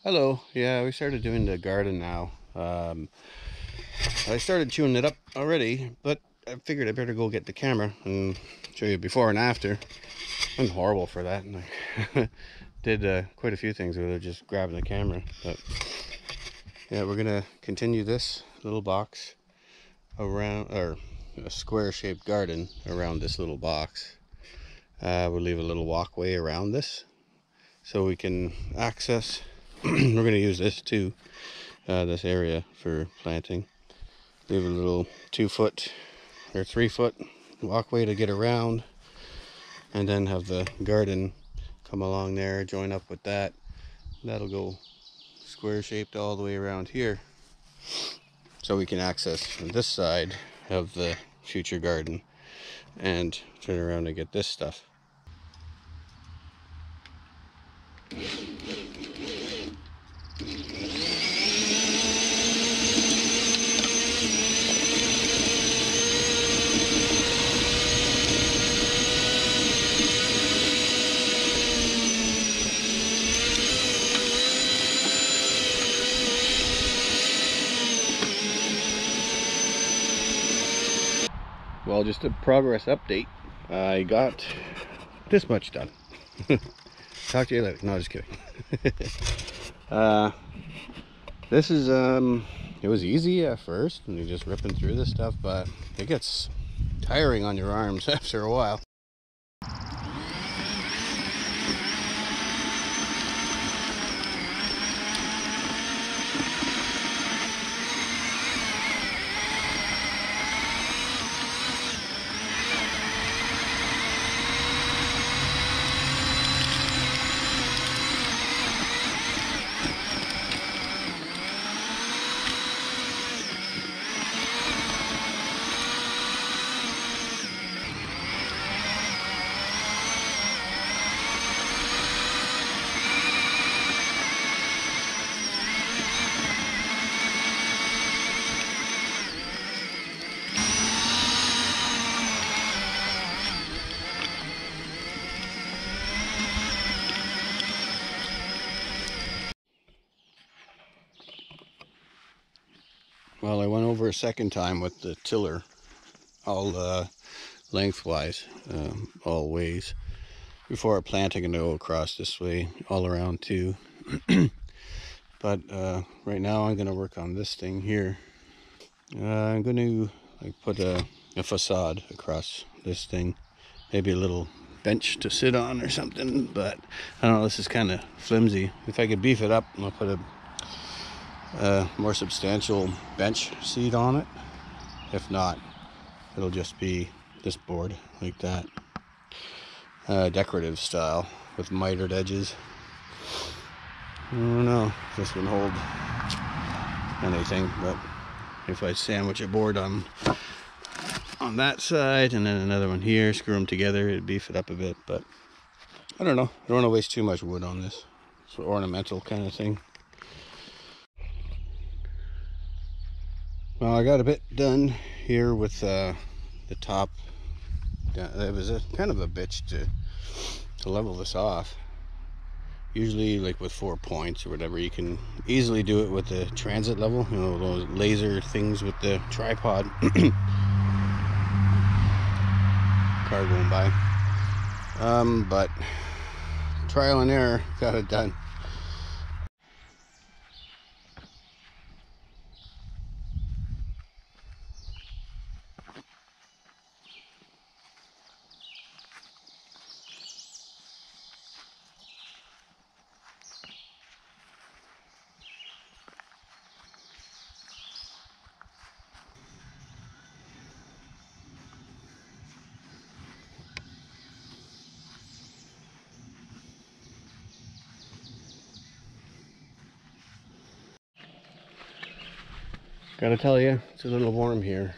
Hello. Yeah, we started doing the garden now. I started chewing it up already, but I figured I better go get the camera and show you before and after. I'm horrible for that, and I did quite a few things with it, just grabbing the camera. But yeah, we're gonna continue this little box around, or a square-shaped garden around this little box. We'll leave a little walkway around this so we can access. We're gonna use this too. This area for planting. Leave a little 2-foot or 3-foot walkway to get around, and then have the garden come along there, join up with that. That'll go square shaped all the way around here, so we can access this side of the future garden and turn around and get this stuff. Well, just a progress update. I got this much done. Talk to you later. No, just kidding. This is it was easy at first when you're just ripping through this stuff, but it gets tiring on your arms after a while. Well, I went over a second time with the tiller, all lengthwise, all ways, before planting, and go across this way, all around too. But right now I'm going to work on this thing here. I'm going to put a facade across this thing, maybe a little bench to sit on or something, but I don't know, this is kind of flimsy. If I could beef it up, I'll put a more substantial bench seat on it. If not, it'll just be this board like that, decorative style with mitered edges. I don't know if this would hold anything, but if I sandwich a board on that side and then another one here, screw them together, it'd beef it up a bit. But I don't know, I don't want to waste too much wood on this. It's an ornamental kind of thing. Well, I got a bit done here with the top. It was kind of a bitch to level this off. Usually, like with 4 points or whatever, you can easily do it with the transit level, you know, those laser things with the tripod. Car going by. But trial and error, got it done. Gotta tell you, it's a little warm here.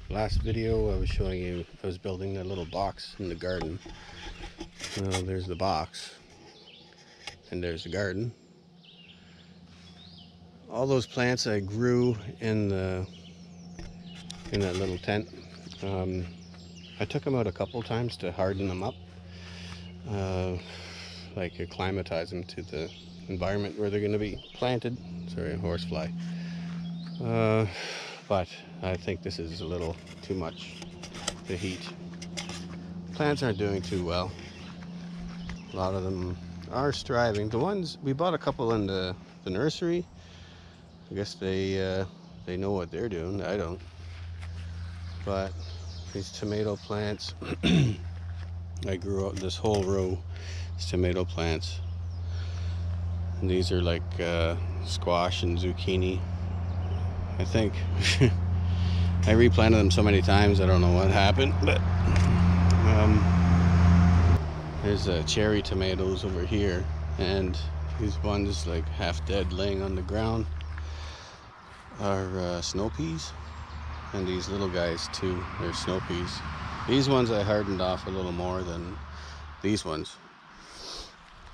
Last video I was showing you I was building a little box in the garden. Well, there's the box, and there's the garden. All those plants I grew in that little tent. I took them out a couple times to harden them up, like acclimatize them to the environment where they're going to be planted. Sorry, a horsefly. But I think this is a little too much, the heat. Plants aren't doing too well. A lot of them are striving. The ones, we bought a couple in the nursery. I guess they know what they're doing. I don't. But these tomato plants, I grew up, this whole row is tomato plants. And these are like squash and zucchini, I think. I replanted them so many times, I don't know what happened, but there's cherry tomatoes over here, and these ones like half dead laying on the ground are snow peas, and these little guys too, they're snow peas. These ones I hardened off a little more than these ones.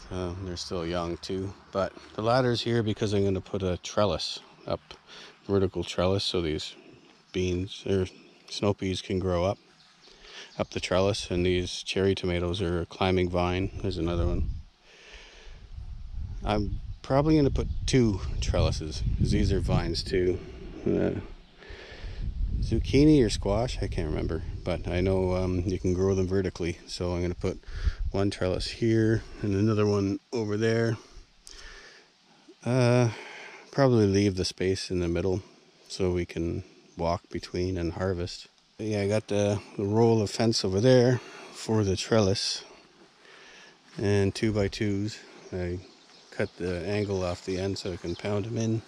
They're still young too, but the ladder's here because I'm going to put a trellis up, vertical trellis, so these beans or snow peas can grow up the trellis, and these cherry tomatoes are a climbing vine. There's another one. I'm probably going to put 2 trellises because these are vines too. Zucchini or squash, I can't remember, but I know you can grow them vertically, so I'm going to put 1 trellis here and another one over there. Probably leave the space in the middle so we can walk between and harvest. Yeah, I got the roll of fence over there for the trellis, and 2x2s. I cut the angle off the end so I can pound them in.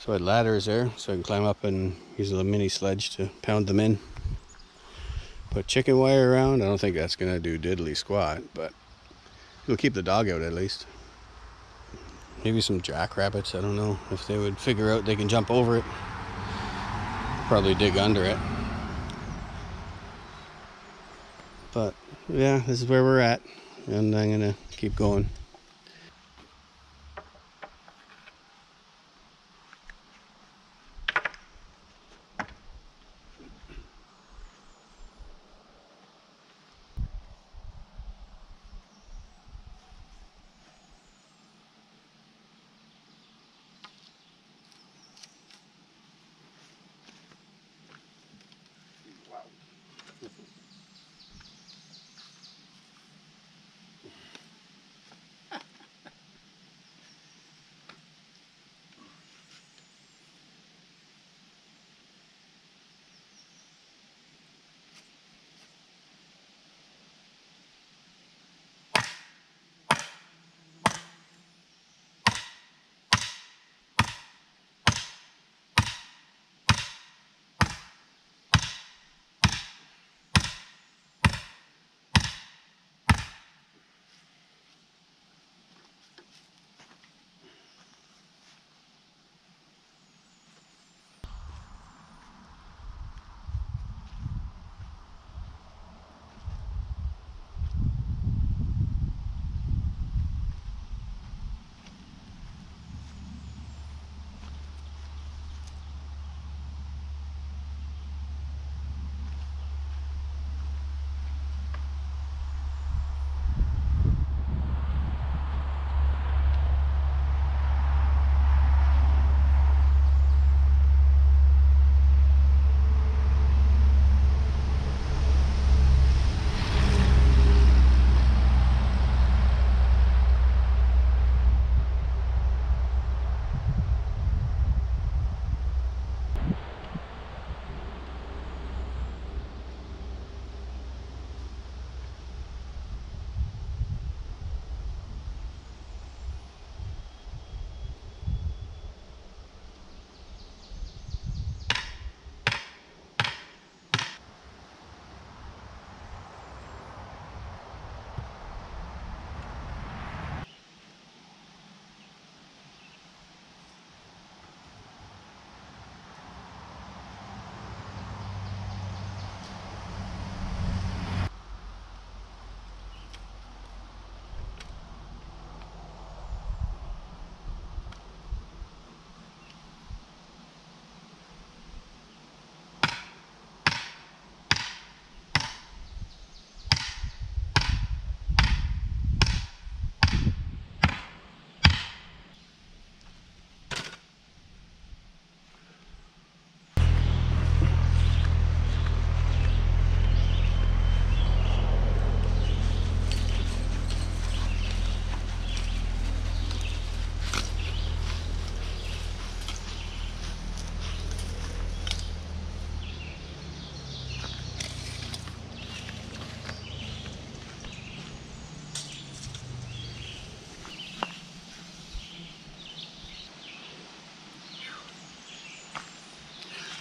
So I had ladders there so I can climb up and use a mini sledge to pound them in. Put chicken wire around. I don't think that's gonna do diddly squat, but it'll keep the dog out at least. Maybe some jackrabbits, I don't know if they would figure out they can jump over it. Probably dig under it. But yeah, this is where we're at, and I'm gonna keep going.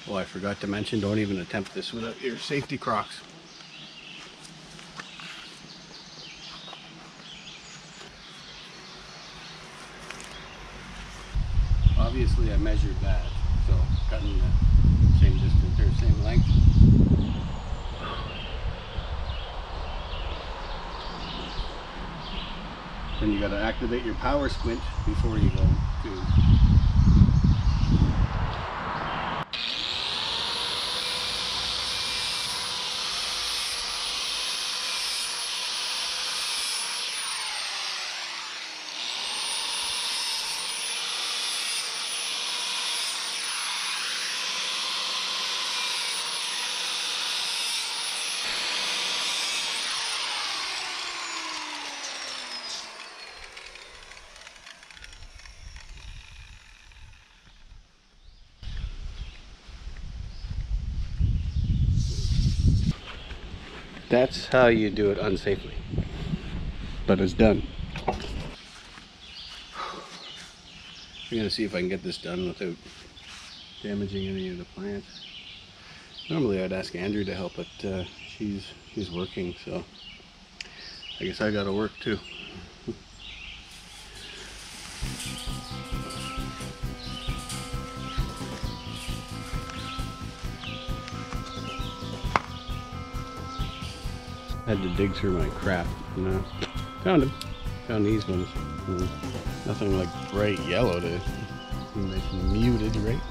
Oh, I forgot to mention, don't even attempt this without your safety Crocs. Obviously I measured that, so cutting the same distance or same length. Then you got to activate your power squint before you go to. That's how you do it unsafely, but it's done. I'm gonna see if I can get this done without damaging any of the plants. Normally I'd ask Andrew to help, but she's working, so I guess I gotta work too. Had to dig through my crap. No, found him. Found these ones. Nothing like bright yellow to be nice and muted, right?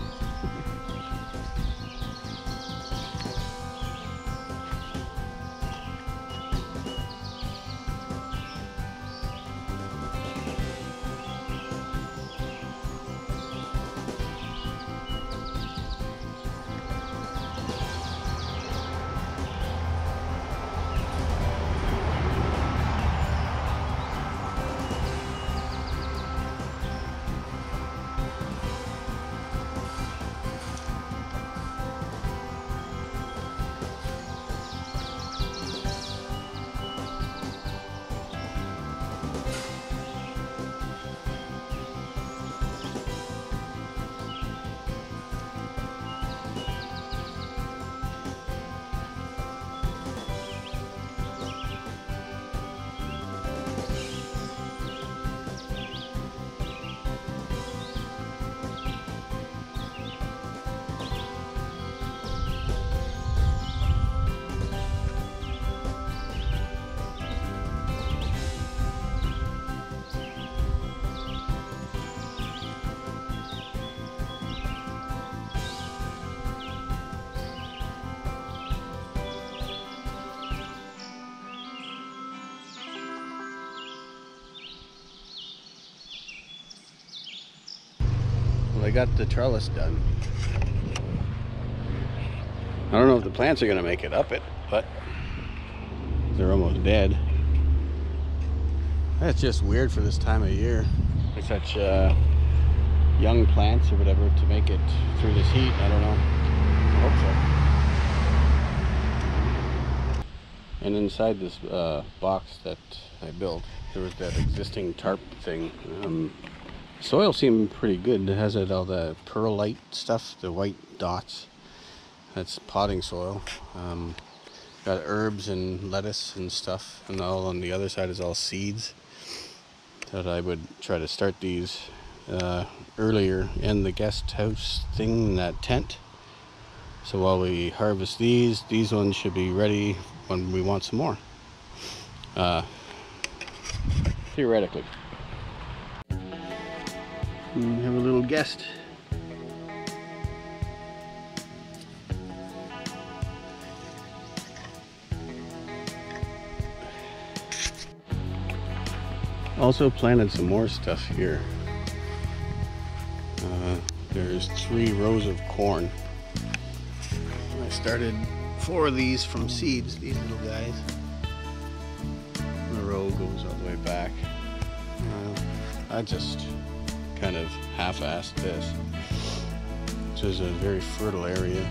I got the trellis done. I don't know if the plants are gonna make it up it, but they're almost dead. That's just weird for this time of year. For such young plants or whatever to make it through this heat. I don't know. I hope so. And inside this box that I built, there was that existing tarp thing. Soil seemed pretty good. It has all the perlite stuff, the white dots. That's potting soil. Got herbs and lettuce and stuff, and all on the other side is all seeds. That I would try to start these earlier in the guest house thing, in that tent. So while we harvest these ones should be ready when we want some more. Theoretically. We have a little guest. Also planted some more stuff here. There's 3 rows of corn. I started 4 of these from seeds, these little guys. The row goes all the way back. I just kind of half-assed this. This is a very fertile area.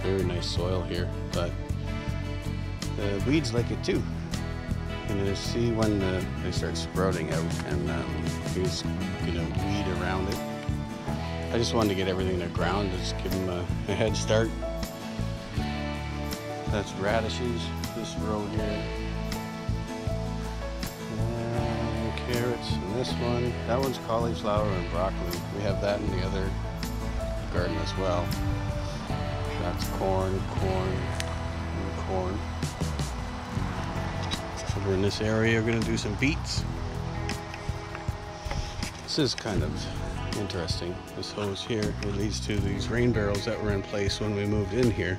Very nice soil here, but the weeds like it too. I'm gonna see when they start sprouting out, and he's gonna weed around it. I just wanted to get everything to ground, just give them a head start. That's radishes, this row here. And carrots in this one. That one's cauliflower and broccoli. We have that in the other garden as well. That's corn, corn, and corn. Over in this area, we're gonna do some beets. This is kind of interesting. This hose here, it leads to these rain barrels that were in place when we moved in here.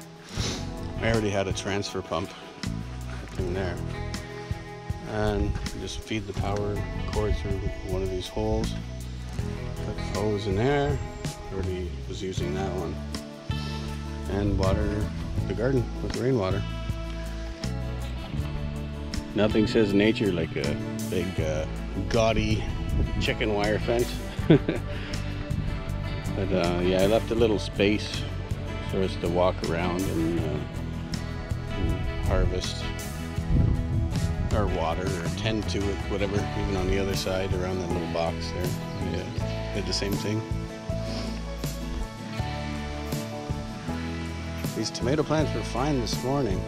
I already had a transfer pump in there. And you just feed the power cord through one of these holes. Put the hose in there. Already was using that one. And water the garden with rainwater. Nothing says nature like a big gaudy chicken wire fence. But yeah, I left a little space for us to walk around and harvest or water or tend to it, whatever. Even on the other side around that little box there, yeah, did the same thing. These tomato plants were fine this morning.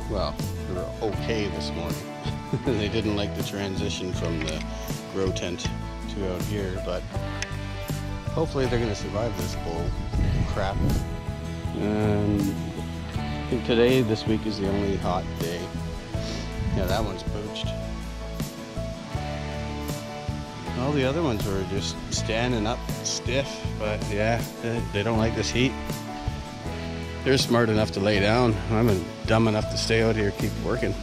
Well, they were okay this morning. They didn't like the transition from the grow tent to out here, but hopefully they're going to survive this bull crap. And I think today, this week, is the only hot day. Yeah, that one's poached. All the other ones were just standing up stiff, but yeah, they don't like this heat. They're smart enough to lay down. I'm dumb enough to stay out here, keep working.